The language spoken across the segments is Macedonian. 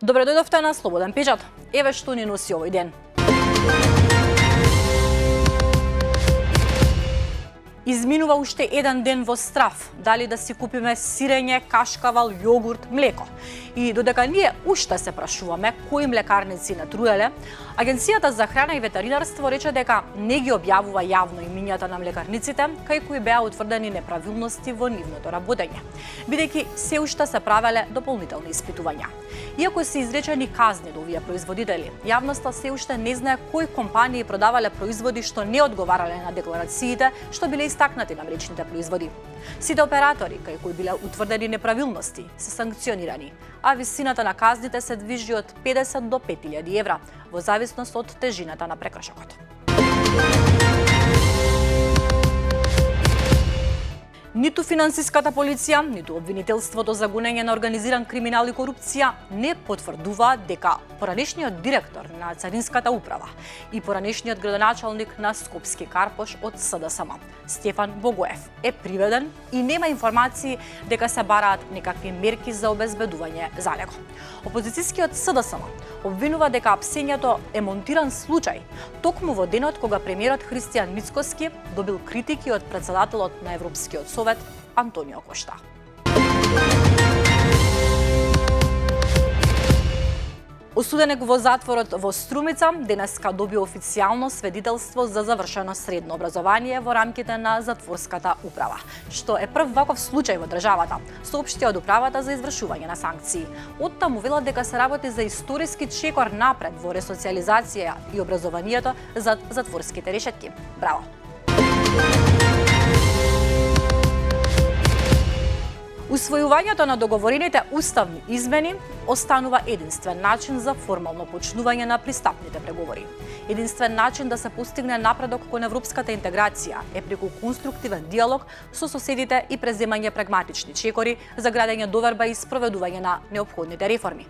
Добре дојдовте на Слободен печат. Еве што ни носи овој ден. Изминува уште еден ден во страв, дали да си купиме сирење, кашкавал, јогурт, млеко. И додека ние уште се прашуваме кои млекарници натруеле, Агенцијата за храна и ветеринарство рече дека не ги објавува јавно имињата на млекарниците, кај кои беа утврдени неправилности во нивното работење, бидејќи се уште се правеле дополнителни испитувања. Иако се изречени казни до овие производители, јавноста се уште не знае кои компании продавале производи што не одговарале на декларациите што биле истакнати на млечните производи. Сите оператори кај кои биле утврдени неправилности се санкционирани, а висината на казните се движи од 50 до 5000 евра, во зависност од тежината на прекршокот. Ниту финансиската полиција, ниту обвинителството за гонење на организиран криминал и корупција не потврдуваат дека поранешниот директор на Царинската управа и поранешниот градоначалник на Скопски Карпош од СДСМ, Стефан Богоев, е приведен и нема информации дека се бараат некакви мерки за обезбедување за него. Опозицијскиот СДСМ обвинува дека апсењето е монтиран случај, токму во денот кога премиерот Христијан Мицкоски добил критики од претседателот на Европскиот совет Антонио Кошта. Осуденек во затворот во Струмица денеска доби официјално сведителство за завршено средно образование во рамките на затворската управа, што е прв ваков случај во државата, соопшти од управата за извршување на санкции. Оттаму велат дека се работи за историски чекор напред во ресоциализација и образованието за затворските решетки. Браво! Усвојувањето на договорените уставни измени останува единствен начин за формално почнување на пристапните преговори. Единствен начин да се постигне напредок кон европската интеграција е преку конструктивен диалог со соседите и преземање прагматични чекори за градење доверба и спроведување на неопходните реформи.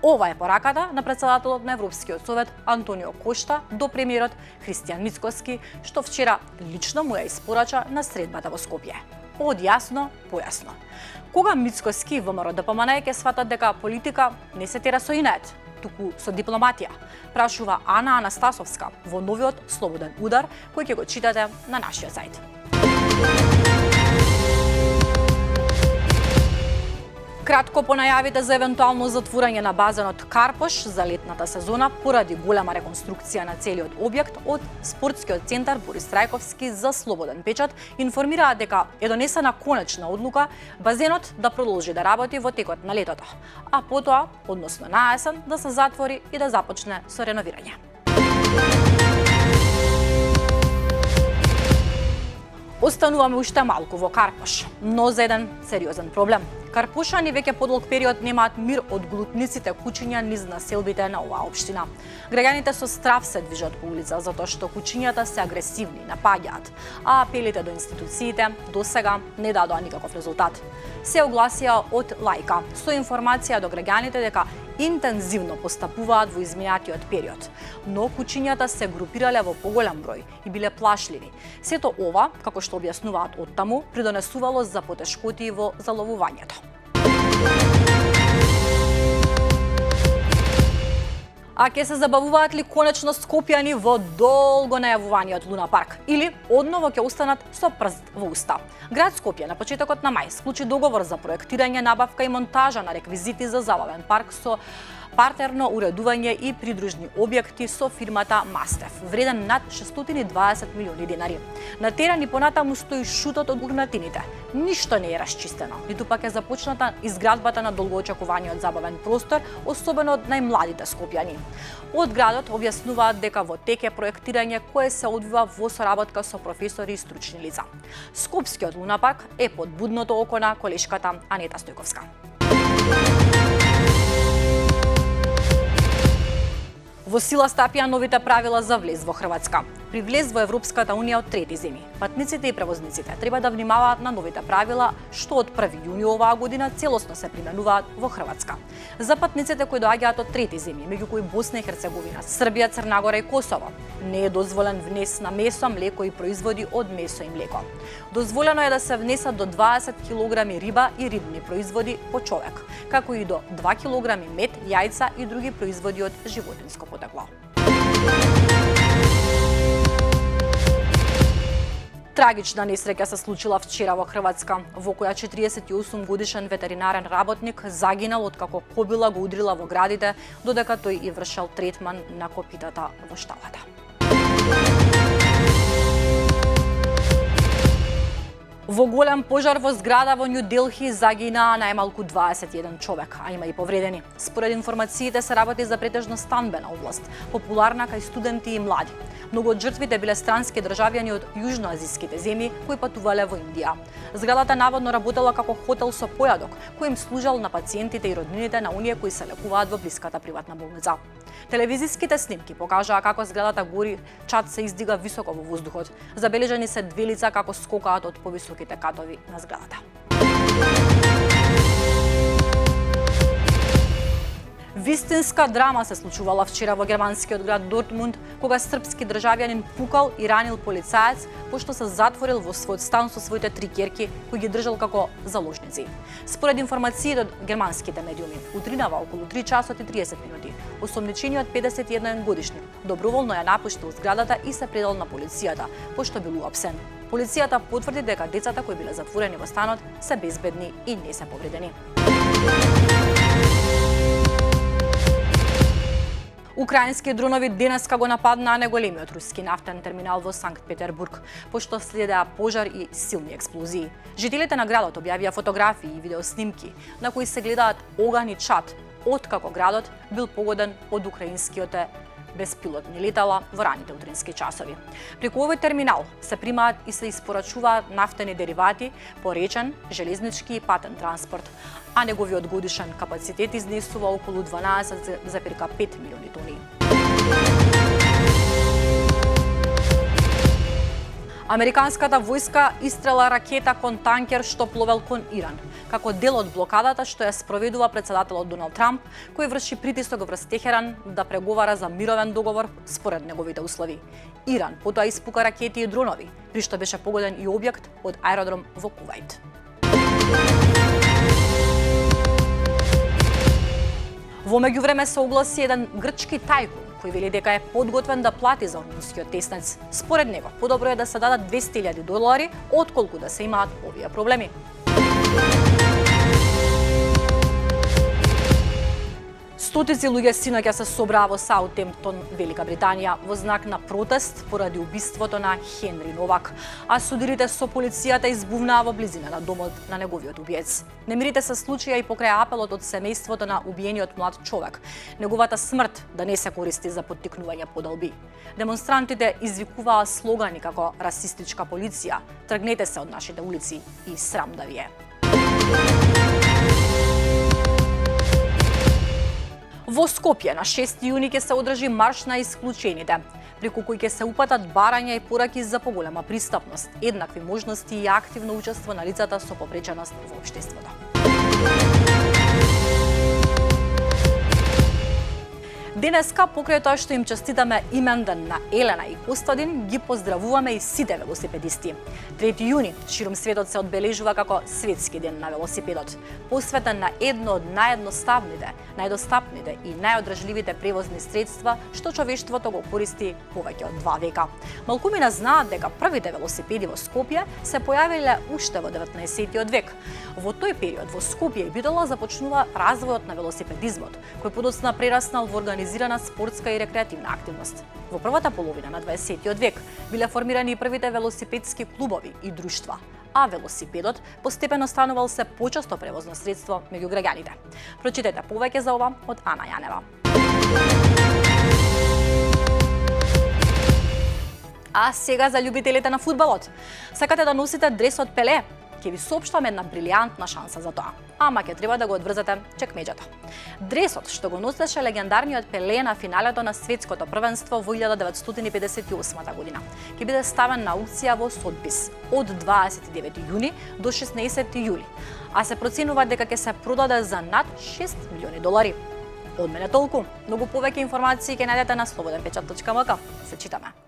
Ова е пораката на претседателот на Европскиот совет Антонио Кошта до премиерот Христијан Мицкоски, што вчера лично му ја испорача на средбата во Скопје. Од јасно, појасно. Кога Мицкоски и ВМРО ДПМН ќе сватат дека политика не се тера со инат, туку со дипломатија, прашува Ана Анастасовска во новиот Слободен удар, кој ќе го читате на нашиот сајт. Кратко по најавите за евентуално затворање на базенот Карпош за летната сезона поради голема реконструкција на целиот објект, од Спортскиот центар Борис Трајковски за Слободен печат информираат дека е донесена конечна одлука базенот да продолжи да работи во текот на летото, а потоа, односно на есен, да се затвори и да започне со реновирање. Остануваме уште малку во Карпош, но за еден сериозен проблем. Карпушани веќе подолг период немаат мир од глутниците кучиња низ населбите на оваа општина. Граѓаните со страв се движат по улица затоа што кучињата се агресивни, напаѓаат, а апелите до институциите досега не дадоа никаков резултат. Се огласија од Лајка со информација до граѓаните дека интензивно постапуваат во изминатиот период, но кучињата се групирале во поголем број и биле плашливи. Сето ова, како што објаснуваат оттаму, придонесувало за потешкоти во заловувањето. А ќе се забавуваат ли конечно скопјани во долго најавуваниот Луна парк? Или одново ќе останат со прст во уста? Град Скопје на почетокот на мај склучи договор за проектирање, набавка и монтажа на реквизити за забавен парк со партерно уредување и придружни објекти со фирмата Мастев, вреден над 620 милиони денари. На терен и понатаму стои шутот од урнатините. Ништо не е расчистено, ниту пак е започната изградбата на долгоочекуваниот забавен простор, особено од најмладите скопјани. Од градот објаснуваат дека во тек е проектирање кое се одвива во соработка со професори и стручни лица. Скопскиот Луна парк е под будното око на колешката Анета Стојковска. Во сила стапија новите правила за влез во Хрватска. При влез во Европската унија од трети земји, патниците и превозниците треба да внимаваат на новите правила што од 1 јуни оваа година целосно се применуваат во Хрватска. За патниците кои доаѓаат од трети земји, меѓу кои Босна и Херцеговина, Србија, Црна Гора и Косово, не е дозволен внес на месо, млеко и производи од месо и млеко. Дозволено е да се внесат до 20 килограми риба и рибни производи по човек, како и до 2 килограми мед, јајца и други производи од животинско потекло. Трагична несреќа се случила вчера во Хрватска, во која 48 годишен ветеринарен работник загинал откако кобила го удрила во градите, додека тој и вршел третман на копитата во шталата. Во голем пожар во зграда во Нью Делхи загинаа најмалку 21 човек, а има и повредени. Според информациите се работи за претежно станбена област, популарна кај студенти и млади. Многу од жртвите биле странски државјани од јужноазиските земји кои патувале во Индија. Зградата наводно работела како хотел со појадок, кој им служел на пациентите и роднините на оние кои се лекуваат во блиската приватна болница. Телевизиските снимки покажаа како зградата гори, чад се издига високо во воздухот. Забележани се 2 лица како скокаат од повисоките катови на зградата. Вистинска драма се случувала вчера во германскиот град Дортмунд, кога српски државјанин пукал и ранил полицаец, пошто се затворил во својот стан со своите 3 ќерки, кои ги држал како заложници. Според информации од германските медиуми, утринава околу 3 часот и 30 минути, осомничениот 51 годишник доброволно ја напуштил зградата и се предал на полицијата, пошто бил уапсен. Полицијата потврди дека децата кои биле затворени во станот се безбедни и не се повредени. Украински дронови денеска го нападнаа најголемиот руски нафтен терминал во Санкт Петербург, пошто следеа пожар и силни експлозии. Жителите на градот објавија фотографии и видеоснимки на кои се гледаат оган и чад, откако градот бил погоден од украинските беспилотни летала во раните утрински часови. Преку овој терминал се примаат и се испорачуваат нафтени деривати по речен, железнички и патен транспорт, а неговиот годишен капацитет изнесува околу 12,5 милиони тони. Американската војска истрела ракета кон танкер што пловел кон Иран, како дел од блокадата што ја спроведува председателот Доналд Трамп, кој врши притисок врз Техеран да преговара за мировен договор според неговите услови. Иран потоа испука ракети и дронови, при што беше погоден и објект од аеродром во Кувајт. Во меѓувреме се огласи еден грчки тајкун кој вели дека е подготвен да плати за румунскиот теснец. Според него, подобро е да се дадат $200,000 отколку да се имаат овие проблеми. Стотици луѓе синоќа се собраа во Саутемптон, Велика Британија, во знак на протест поради убиството на Хенри Новак, а судирите со полицијата избувнаа во близина на домот на неговиот убиец. Немирите се случија и покрај апелот од семејството на убиениот млад човек, неговата смрт да не се користи за поттикнување подалби. Демонстрантите извикуваа слогани како расистичка полиција, тргнете се од нашите улици и срам да ви е. Во Скопје на 6 јуни ќе се одржи марш на исклучените, преку кој ќе се упатат барања и пораки за поголема пристапност, еднакви можности и активно учество на лицата со попреченост во општеството. Денеска, покрај тоа што им честитаме именден на Елена и Костадин, ги поздравуваме и сите велосипедисти. 3 јуни ширум светот се одбележува како Светски ден на велосипедот, посветен на едно од наједноставните, најдостапните и најодржливите превозни средства што човештвото го користи повеќе од 2 века. Малкумина знаат дека првите велосипеди во Скопје се појавиле уште во 19 век. Во тој период во Скопје и Битола започнува развојот на велосипедизмот, кој подоцна прераснал во организирана спортска и рекреативна активност. Во првата половина на 20 век биле формирани и првите велосипедски клубови и друштва, а велосипедот постепено станувал се почесто превозно средство меѓу граѓаните. Прочитете повеќе за ова од Ана Јанева. А сега за љубителите на фудбалот. Сакате да носите дрес од Пеле? ќе ви соопштам една брилијантна шанса за тоа. Ама ќе треба да го одврзете чекмеџето. Дресот што го носеше легендарниот Пеле на финалето на светското првенство во 1958 година ќе биде ставен на аукција во Сотбис од 29 јуни до 16 јули, а се проценува дека ќе се продаде за над $6 милиони. Од мене толку. Многу повеќе информации ќе најдете на slobodnpečat.mk. Се читаме.